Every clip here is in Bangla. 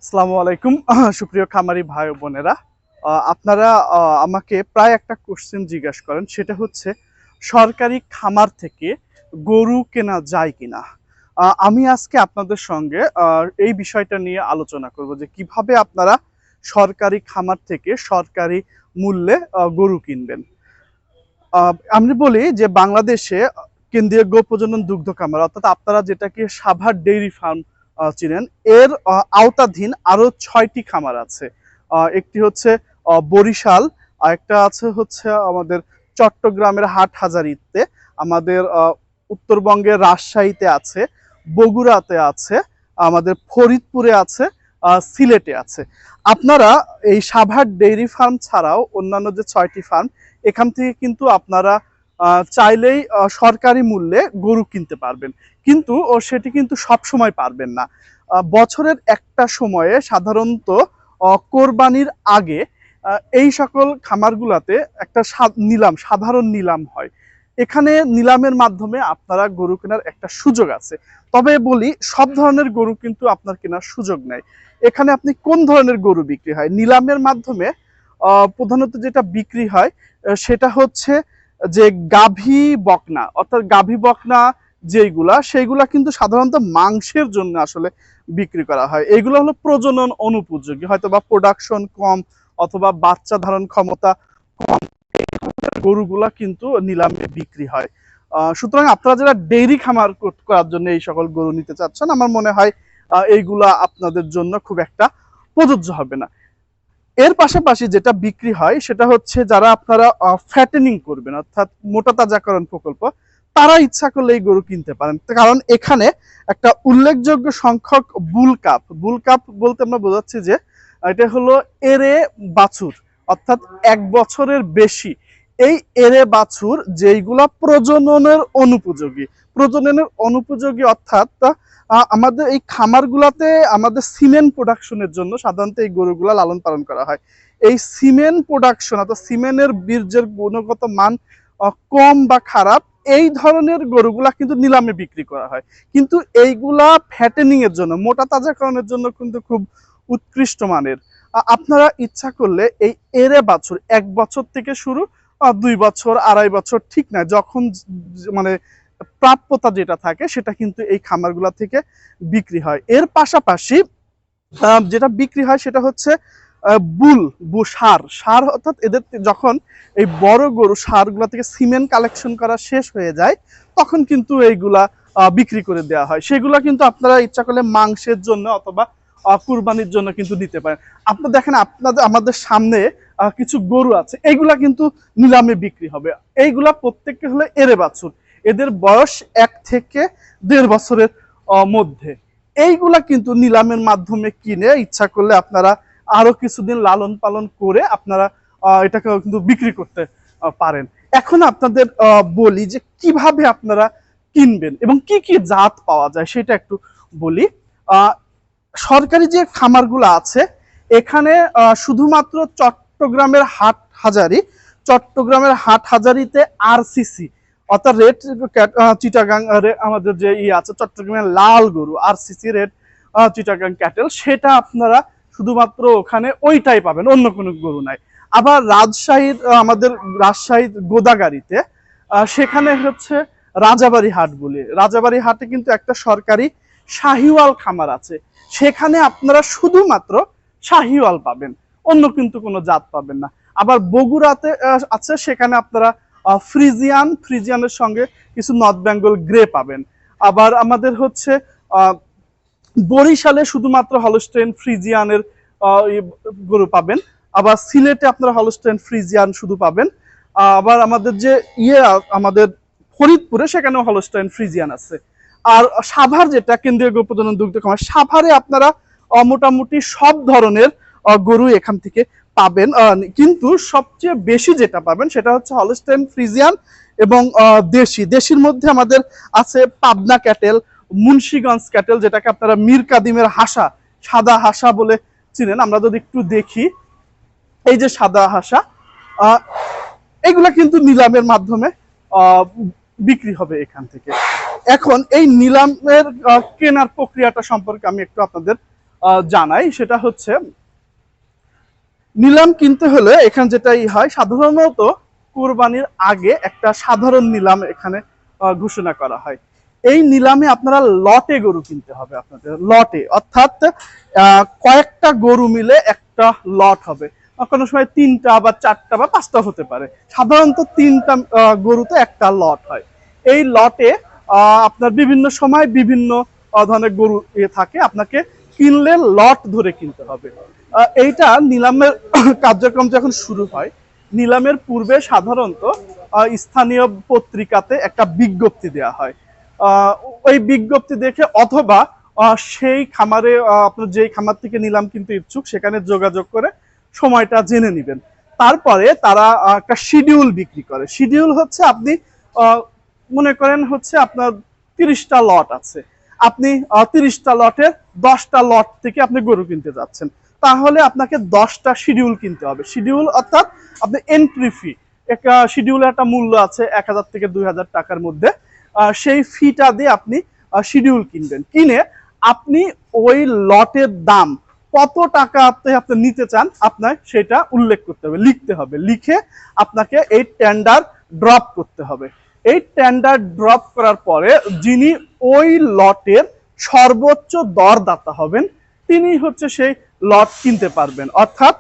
আসসালামু আলাইকুম সুপ্রিয় খামারি ভাই ও বোনেরা। আপনারা আমাকে প্রায় একটা কোশ্চেন জিজ্ঞাসা করেন, সেটা হচ্ছে সরকারি খামার থেকে গরু কেনা যায় কিনা। আমি আজকে আপনাদের সঙ্গে এই বিষয়টা নিয়ে আলোচনা করব যে কিভাবে আপনারা সরকারি খামার থেকে সরকারি মূল্যে গরু কিনবেন। আমি বলি যে বাংলাদেশে কেন্দ্রীয় গো প্রজনন দুগ্ধ খামার, অর্থাৎ আপনারা যেটাকে সাভার ডেইরি ফার্ম চিনেন, এর আওতাধীন আরো 6টি খামার আছে। একটি হচ্ছে বরিশাল, আরেকটা আছে হচ্ছে আমাদের চট্টগ্রামের হাটহাজারীতে, আমাদের উত্তরবঙ্গের রাজশাহীতে আছে, বগুড়াতে আছে, আমাদের ফরিদপুরে আছে, সিলেটে আছে। আপনারা এই সাভার ডেইরি ফার্ম ছাড়াও অন্যান্য যে 6টি ফার্ম, এখান থেকে কিন্তু আপনারা চাইলেই সরকারি মূল্যে গরু কিনতে পারবেন, কিন্তু সেটি কিন্তু সব সময় পারবেন না। বছরের একটা সময়ে সাধারণত কোরবানির আগে এই সকল খামারগুলাতে একটা সাধারণ নিলাম হয়। এখানে নিলামের মাধ্যমে আপনারা গরু কেনার একটা সুযোগ আছে। তবে বলি, সব ধরনের গরু কিন্তু আপনার কেনার সুযোগ নেই। এখানে আপনি কোন ধরনের গরু বিক্রি হয় নিলামের মাধ্যমে, প্রধানত যেটা বিক্রি হয় সেটা হচ্ছে যে গাভী বকনা, অর্থাৎ গাভী বকনা যেইগুলা, সেইগুলা কিন্তু সাধারণত মাংসের জন্য আসলে বিক্রি করা হয়। এইগুলো হলো প্রজনন অনুপযোগী, হয়তো বা প্রোডাকশন কম অথবা বাচ্চা ধারণ ক্ষমতা কম, গরুগুলা কিন্তু নিলামে বিক্রি হয়। সুতরাং আপনারা যারা ডেইরি খামার করার জন্য এই সকল গরু নিতে চাচ্ছেন, আমার মনে হয় এইগুলা আপনাদের জন্য খুব একটা প্রযোজ্য হবে না। এর পাশাপাশি যেটা বিক্রি হয় সেটা হচ্ছে যারা আপনারা ফ্যাটেনিং করবেন, অর্থাৎ মোটা তাজাকরণ প্রকল্প, তারা ইচ্ছা করলে এই গরু কিনতে পারেন। কারণ এখানে একটা উল্লেখযোগ্য সংখ্যক বুল কাপ বলতে আমরা বোঝাচ্ছি যে এটা হলো এরে বাছুর, অর্থাৎ 1 বছরের বেশি এই এরে বাছুর যেইগুলা প্রজননের অনুপযোগী, অর্থাৎ আমাদের এই খামারগুলাতে আমাদের সিমেন্ট প্রোডাকশনের জন্য সাধারণত এই গরুগুলা লালন পালন করা হয়। এই সিমেন্ট প্রোডাকশন অর্থাৎ সিমেন্টের বীর্যের গুণগত মান কম বা খারাপ, এই ধরনের গরুগুলা কিন্তু নিলামে বিক্রি করা হয়। কিন্তু এইগুলা ফ্যাটেনিং এর জন্য, মোটা তাজাকরণের জন্য কিন্তু খুব উৎকৃষ্ট মানের। আপনারা ইচ্ছা করলে এই এরে বাছুর 1 বছর থেকে শুরু, 2 বছর, 2.5 বছর, ঠিক না, যখন মানে প্রাপ্যতা যেটা থাকে সেটা কিন্তু এই খামারগুলা থেকে বিক্রি হয়। এর পাশাপাশি যেটা বিক্রি হয় সেটা হচ্ছে সার, অর্থাৎ এদের যখন এই বড় গরু সারগুলা থেকে সিমেন্ট কালেকশন করা শেষ হয়ে যায়, তখন কিন্তু এইগুলা বিক্রি করে দেওয়া হয়। সেগুলা কিন্তু আপনারা ইচ্ছা করলে মাংসের জন্য অথবা কুরবানির জন্য কিন্তু নিতে পারেন। আপনারা দেখেন, আমাদের সামনে কিছু গরু আছে, এইগুলা কিন্তু নিলামে বিক্রি হবে। এইগুলা প্রত্যেকটা হলো এরে বাছুর, এদের বয়স 1 থেকে 1.5 বছরের মধ্যে। এইগুলা কিন্তু নিলামের মাধ্যমে কিনে ইচ্ছা করলে আপনারা আরো কিছুদিন লালন পালন করে আপনারা এটাকে কিন্তু বিক্রি করতে পারেন। এখন আপনাদের বলি যে কিভাবে আপনারা কিনবেন এবং কি কি জাত পাওয়া যায় সেটা একটু বলি। সরকারি যে খামারগুলো আছে, এখানে শুধুমাত্র চট্টগ্রামের হাটহাজারীতে আরসিসি, অর্থাৎ রেড চিটাগাং, আমাদের যে আছে চট্টগ্রামের লাল গরু আরসিসি রেড চিটাগাং ক্যাটেল, সেটা আপনারা শুধুমাত্র ওখানে ওইটাই পাবেন, অন্য কোনো গরু নাই। আবার আমাদের রাজশাহীর গোদাগাড়িতে, সেখানে হচ্ছে রাজাবাড়ি হাটে কিন্তু একটা সরকারি শাহিওয়াল খামার আছে, সেখানে আপনারা শুধুমাত্র শাহিওয়াল পাবেন, অন্য কিন্তু কোনো জাত পাবেন না। আবার বগুড়াতে আছে, সেখানে আপনারা ফ্রিজিয়ানের সঙ্গে কিছু নর্থ বেঙ্গল গ্রে পাবেন। আবার আমাদের হচ্ছে বরিশালে শুধুমাত্র হলস্টেইন ফ্রিজিয়ানের গরু পাবেন। আবার সিলেটে আপনারা হলস্টেইন ফ্রিজিয়ান শুধু পাবেন। আবার আমাদের যে আমাদের ফরিদপুরে, সেখানেও হলস্টেইন ফ্রিজিয়ান আছে। আর সাভার যেটা কেন্দ্রীয় গো প্রজনন দুগ্ধ খামার, সাভারে আপনারা মোটামুটি সব ধরনের গরু এখান থেকে পাবেন, কিন্তু সবচেয়ে বেশি যেটা পাবেন সেটা হচ্ছে হলস্টেইন ফ্রিজিয়ান এবং দেশির মধ্যে আমাদের আছে পাবনা ক্যাটেল, মুন্সিগঞ্জ ক্যাটেল, যেটাকে আপনারা মীর কাদিমের সাদা হাসা বলে চিনেন। আমরা যদি একটু দেখি, এই যে সাদা হাসা, এগুলা কিন্তু নিলামের মাধ্যমে বিক্রি হবে এখান থেকে। এখন এই নিলামের কেনার প্রক্রিয়াটা সম্পর্কে আমি একটু আপনাদের জানাই, সেটা হচ্ছে নিলাম কিনতে হলে এখানে যেটাই হয়, সাধারণত কোরবানির আগে একটা সাধারণ নিলাম এখানে ঘোষণা করা হয়। এই নিলামে আপনারা লটে গরু কিনতে হবে, আপনাদের লটে, অর্থাৎ কয়েকটা গরু মিলে একটা লট হবে। কোনো সময় 3টা বা 4টা বা 5টা হতে পারে, সাধারণত 3টা গরুতে একটা লট হয়। এই লটে আপনার বিভিন্ন সময় বিভিন্ন ধরনের গরু থাকে, আপনাকে কিনলে লট ধরে কিনতে হবে। এইটা নিলামের কার্যক্রম যখন শুরু হয়, নিলামের পূর্বে সাধারণত স্থানীয় পত্রিকাতে একটা বিজ্ঞপ্তি দেওয়া হয়। ওই বিজ্ঞপ্তি দেখে অথবা সেই খামারে আপনার যেই খামার থেকে নিলাম কিন্তু ইচ্ছুক সেখানে যোগাযোগ করে সময়টা জেনে নেবেন। তারপরে তারা একটা শিডিউল বিক্রি করে। শিডিউল হচ্ছে আপনি মনে করেন হচ্ছে আপনার 30টা লট আছে, আপনি 30টা লটের 10টা লট থেকে আপনি গরু কিনতে যাচ্ছেন, তাহলে আপনাকে 10টা শিডিউল কিনতে হবে। শিডিউল অর্থাৎ আপনি এন্ট্রি ফি, একটা শিডিউলের একটা মূল্য আছে 1000 থেকে 2000 টাকার মধ্যে। সেই ফিটা দিয়ে আপনি শিডিউল কিনবেন, কিনে আপনি ওই লটের দাম কত টাকাতে আপনি নিতে চান আপনার সেটা উল্লেখ করতে হবে, লিখতে হবে। লিখে আপনাকে এই টেন্ডার ড্রপ করতে হবে। এই টেন্ডার ড্রপ করার পরে যিনি ওই লটের সর্বোচ্চ দরদাতা হবেন তিনি হচ্ছে সেই লট কিনতে পারবেন, অর্থাৎ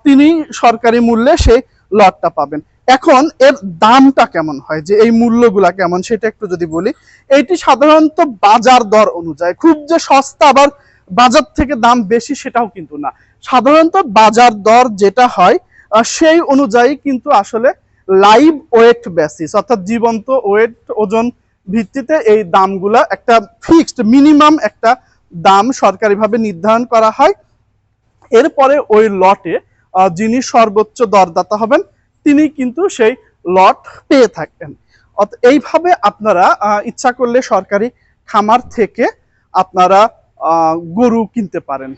তিনি সরকারি মূল্যে সেই লটটা পাবেন। এখন এর দামটা কেমন হয়, যে এই মূল্যগুলা কেমন সেটা একটু যদি বলি। এইটি সাধারণত বাজার দর অনুযায়ী, খুব যে সস্তা আবার বাজার থেকে দাম বেশি সেটাও কিন্তু না। সাধারণত বাজার দর যেটা হয় সেই অনুযায়ী কিন্তু আসলে লাইভ ওয়েট বেসিস, অর্থাৎ জীবন্ত ওয়েট ওজন ভিত্তিতে এই দামগুলা একটা ফিক্সড মিনিমাম একটা দাম সরকারিভাবে নির্ধারণ করা হয়। এরপরে ওই লটে যিনি সর্বোচ্চ দরদাতা হবেন তিনি কিন্তু সেই লট পেয়ে থাকেন। এইভাবে আপনারা ইচ্ছা করলে সরকারি খামার থেকে আপনারা গরু কিনতে পারেন।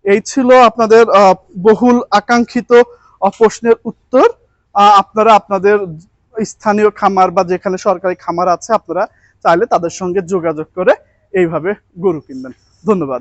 এই ছিল আপনাদের বহুল আকাঙ্ক্ষিত প্রশ্নের উত্তর। আপনারা আপনাদের স্থানীয় খামার বা যেখানে সরকারি খামার আছে আপনারা চাইলে তাদের সঙ্গে যোগাযোগ করে এইভাবে গরু কিনবেন। ধন্যবাদ।